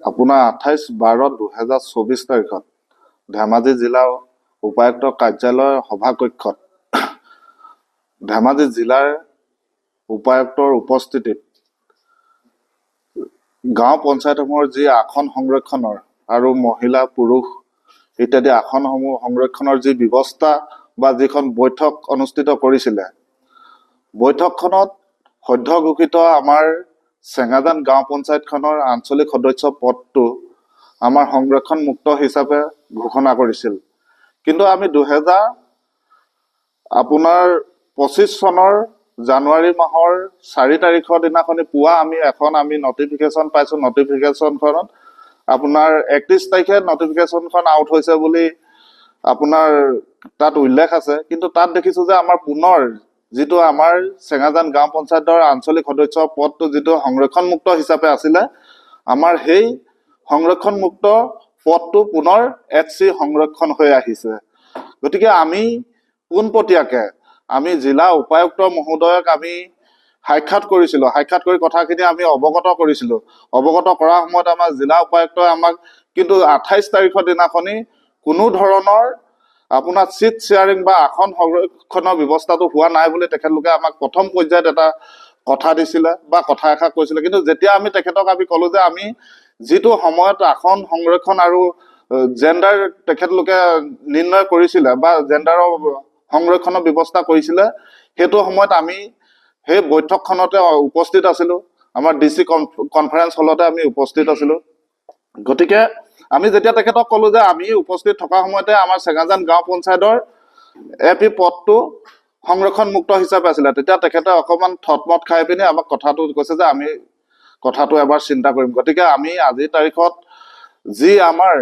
আপোনাৰ 28/12/2024 তাৰিখত ধেমাজি জিলা উপায়ুক্ত কাৰ্যালয়ৰ সভাকক্ষত ধেমাজি জিলাৰ উপায়ুক্তৰ উপস্থিতিত গাঁও পঞ্চায়তসমূহৰ যি আসন সংৰক্ষণৰ আৰু মহিলা পুৰুষ ইত্যাদি আসনসমূহ সংৰক্ষণৰ যি ব্যৱস্থা বা যিখন বৈঠক অনুষ্ঠিত কৰিছিলে, বৈঠকখনত সদ্য ঘোষিত আমাৰ চেঙাজান গাঁও পঞ্চায়তখনৰ আঞ্চলিক সদস্য পদটো আমাৰ সংৰক্ষণ মুক্ত হিচাপে ঘোষণা কৰিছিল। কিন্তু আমি 2025 চনৰ জানুৱাৰী মাহৰ 4 তাৰিখৰ দিনাখনি পুৱা আমি নটিফিকেশ্যন পাইছো। নটিফিকেশ্যনখনত আপোনাৰ 31 তাৰিখে নটিফিকেশ্যনখন আউট হৈছে বুলি আপোনাৰ তাত উল্লেখ আছে। কিন্তু তাত দেখিছো যে আমাৰ পুনৰ যিটো আমাৰ চেঙাজান গাঁও পঞ্চায়তৰ আঞ্চলিক সদস্য পদটো যিটো সংৰক্ষণ মুক্ত হিচাপে আছিলে, আমাৰ সেই সংৰক্ষণ মুক্ত পদটো পুনৰ HC সংৰক্ষণ হৈ আহিছে। গতিকে আমি পোনপটীয়াকে আমি জিলা উপায়ুক্ত মহোদয়ক আমি সাক্ষাৎ কৰিছিলো। সাক্ষাৎ কৰি কথাখিনি আমি অৱগত কৰিছিলো। অৱগত কৰাৰ সময়ত আমাৰ জিলা উপায়ুক্তই আমাক কিন্তু 28 তাৰিখৰ দিনাখনি কোনো ধৰণৰ আপোনাৰ চিট শ্বেয়াৰিং বা আসন সংৰক্ষণৰ ব্যৱস্থাটো হোৱা নাই বুলি তেখেতলোকে আমাক প্ৰথম পৰ্যায়ত এটা কথা দিছিলে বা কথা এষাৰ কৈছিলে। কিন্তু যেতিয়া আমি তেখেতক ক'লো যে আমি যিটো সময়ত আসন সংৰক্ষণ আৰু জেণ্ডাৰ তেখেতলোকে নিৰ্ণয় কৰিছিলে বা জেণ্ডাৰৰ সংৰক্ষণৰ ব্যৱস্থা কৰিছিলে, সেইটো সময়ত আমি সেই বৈঠকখনতে উপস্থিত আছিলো। আমাৰ DC কনফাৰেন্স হলতে আমি উপস্থিত আছিলো। গতিকে আমি যেতিয়া তেখেতক ক'লো যে আমি উপস্থিত থকা সময়তে আমাৰ চেঙাজান গাঁও পঞ্চায়তৰ AP পদটো সংৰক্ষণ মুক্ত হিচাপে আছিলে, তেতিয়া তেখেতে অকণমান থতমত খাই পিনি আমাক কথাটো কৈছে যে আমি কথাটো এবাৰ চিন্তা কৰিম। গতিকে আমি আজিৰ তাৰিখত যি আমাৰ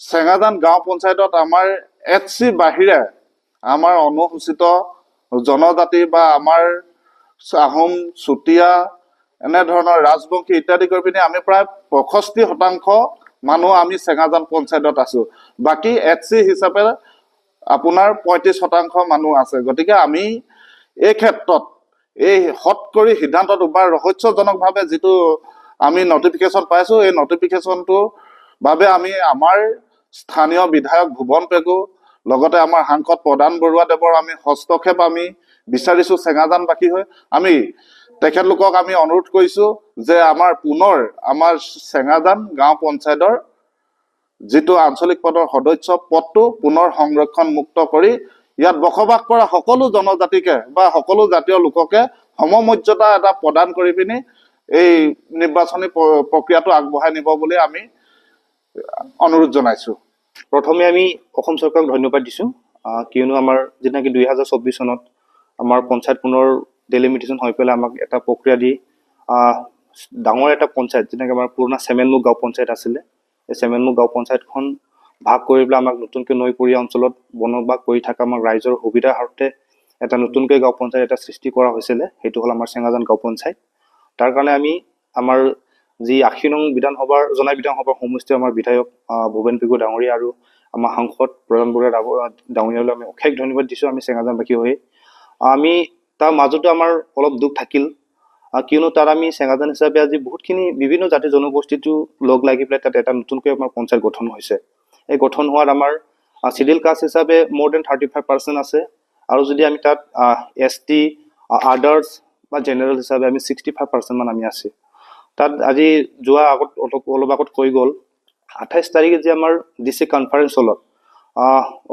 চেঙাজান গাঁও পঞ্চায়তত আমাৰ HC বাহিৰে আমাৰ অনুসূচিত জনজাতি বা আমাৰ আহোম, চুতীয়া, এনেধৰণৰ ৰাজবংশী ইত্যাদি কৰি পিনি আমি প্ৰায় 65% মানুহ আমি চেঙাজান পঞ্চায়তত আছো। বাকী HC হিচাপে আপোনাৰ 35% মানুহ আছে। গতিকে আমি এই ক্ষেত্ৰত এই হট কৰি সিদ্ধান্তটো বা ৰহস্যজনকভাৱে যিটো আমি নটিফিকেশ্যন পাইছো, এই নটিফিকেশ্যনটোৰ বাবে আমি আমাৰ স্থানীয় বিধায়ক ভুৱন পেগু লগতে আমাৰ সাংসদ প্ৰদান বৰুৱাদেৱৰ আমি হস্তক্ষেপ আমি বিচাৰিছো। চেঙাজানবাসী হৈ আমি তেখেতলোকক আমি অনুৰোধ কৰিছো যে আমাৰ পুনৰ আমাৰ চেঙাজান গাঁও পঞ্চায়তৰ যিটো আঞ্চলিক পদৰ সদস্য পদটো পুনৰ সংৰক্ষণ মুক্ত কৰি ইয়াত বসবাস কৰা সকলো জনজাতিকে বা সকলো জাতীয় লোককে সমমৰ্যাদা এটা প্ৰদান কৰি পিনি এই নিৰ্বাচনী প্ৰক্ৰিয়াটো আগবঢ়াই নিব বুলি আমি অনুৰোধ জনাইছো। প্ৰথমে আমি অসম চৰকাৰক ধন্যবাদ দিছো, কিয়নো আমাৰ যেনেকৈ 2024 চনত আমাৰ পঞ্চায়ত পুনৰ ডেলিমিটেশ্যন হৈ পেলাই আমাক এটা প্ৰক্ৰিয়া দি ডাঙৰ এটা পঞ্চায়ত যেনেকৈ আমাৰ পুৰণা চেমেনমুখ গাঁও পঞ্চায়ত আছিলে, এই চেমেনমুখ গাঁও পঞ্চায়তখন ভাগ কৰি পেলাই আমাক নতুনকৈ নৈপৰীয়া অঞ্চলত বনবাস কৰি থকা আমাৰ ৰাইজৰ সুবিধাৰ্থে এটা নতুনকৈ গাঁও পঞ্চায়ত এটা সৃষ্টি কৰা হৈছিলে। সেইটো হ'ল আমাৰ চেঙাজান গাঁও পঞ্চায়ত। তাৰ কাৰণে আমি আমাৰ যি 80 নং জনাই বিধানসভাৰ সমষ্টি আমাৰ বিধায়ক ভুৱন পেগু ডাঙৰীয়া আৰু আমাৰ সাংসদ প্ৰদান বৰুৱা ডাঙৰীয়ালৈ আমি অশেষ ধন্যবাদ দিছো। আমি চেঙাজানবাসী হৈ আমি তাৰ মাজতো আমাৰ অলপ দুখ থাকিল, কিয়নো তাত আমি চেঙাজান হিচাপে আজি বহুতখিনি বিভিন্ন জাতি জনগোষ্ঠীটো লগ লাগি পেলাই তাত এটা নতুনকৈ আমাৰ পঞ্চায়ত গঠন হৈছে। এই গঠন হোৱাত আমাৰ চিডিউল কাষ্ট হিচাপে more than 35% আছে, আৰু যদি আমি তাত ST আদাৰ্ছ বা জেনেৰেল হিচাপে আমি 65% মান আমি আছে। তাত আজি যোৱা অলপ আগত কৈ গ'ল 28 তাৰিখে যে আমাৰ DC কনফাৰেন্স হলত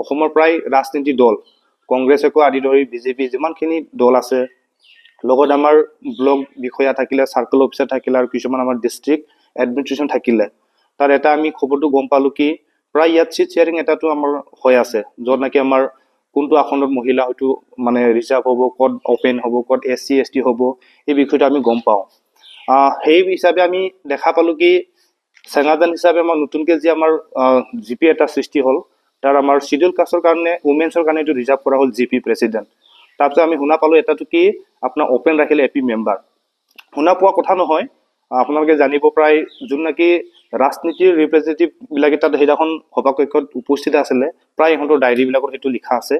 অসমৰ প্ৰায় ৰাজনীতি দল কংগ্ৰেছকো আদি ধৰি BJP যিমানখিনি দল আছে, লগত আমাৰ ব্লক বিষয়া থাকিলে, চাৰ্কল অফিচাৰ থাকিলে আৰু কিছুমান আমাৰ ডিষ্ট্ৰিক্ট এডমিনিষ্ট্ৰেশ্যন থাকিলে, তাত এটা আমি খবৰটো গম পালো কি প্ৰায় ইয়াত চিট শ্বেয়াৰিং এটাটো আমাৰ হৈ আছে, য'ত নেকি আমাৰ কোনটো আসনত মহিলা হয়তো মানে ৰিজাৰ্ভ হ'ব, ক'ত অপেন হ'ব, ক'ত SC ST হ'ব, এই বিষয়টো আমি গম পাওঁ। সেই হিচাপে আমি দেখা পালো কি চেঙাজান হিচাপে আমাৰ নতুনকৈ যে আমাৰ GP এটা সৃষ্টি হ'ল, তাৰ আমাৰ চিডিউল কাষ্টৰ কাৰণে উমেন্সৰ কাৰণে এইটো ৰিজাৰ্ভ কৰা হ'ল GP প্ৰেচিডেণ্ট। তাৰপিছত আমি শুনা পালো এটাটো কি আপোনাৰ অপেন ৰাখিলে AP মেম্বাৰ। শুনা পোৱা কথা নহয়, আপোনালোকে জানিব প্ৰায় যোন নেকি ৰাজনীতিৰ ৰিপ্ৰেজেণ্টেটিভ বিলাকে তাত সেইদিনাখন সভাকক্ষত উপস্থিত আছিলে, প্ৰায় ইহঁতৰ ডায়েৰীবিলাকত সেইটো লিখা আছে।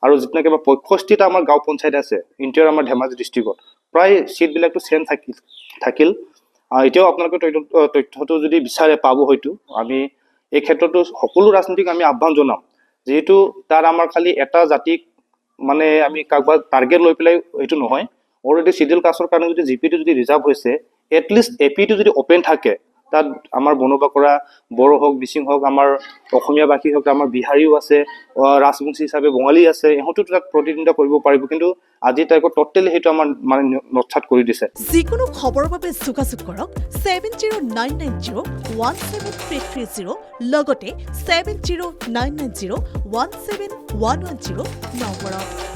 আৰু যিটো নেকি আমাৰ 65টা আমাৰ গাঁও পঞ্চায়ত আছে ইণ্টাৰ আমাৰ ধেমাজি ডিষ্ট্ৰিক্টত, প্ৰায় চিটবিলাকতো চেম থাকিল। এতিয়াও আপোনালোকে তথ্যটো যদি বিচাৰে পাব হয়তো আমি এই ক্ষেত্ৰতো সকলো ৰাজনীতিক আমি আহ্বান জনাম যিহেতু তাৰ আমাৰ খালি এটা জাতিক মানে আমি কাৰোবাৰ টাৰ্গেট লৈ পেলাই এইটো নহয় অলৰেডি চিডিউল কাষ্টৰ কাৰণে যদি জিপিটো যদি ৰিজাৰ্ভ হৈছে এটলিষ্ট এপিটো যদি অপেন থাকে তাত আমাৰ বনবাকৰা বড়ো হওক মিচিং হওক আমাৰ অসমীয়াভাষী হওক আমাৰ বিহাৰীও আছে ৰাজবংশী হিচাপে বঙালী আছে ইহঁতো তাত প্ৰতিদ্বন্দ্বিতা কৰিব পাৰিব কিন্তু আজিৰ তাৰিখত টোটেলি সেইটো আমাৰ মানে নস্যাৎ কৰি দিছে যিকোনো খবৰৰ বাবে যোগাযোগ কৰক 7099017330 লগতে 7099017110 নম্বৰত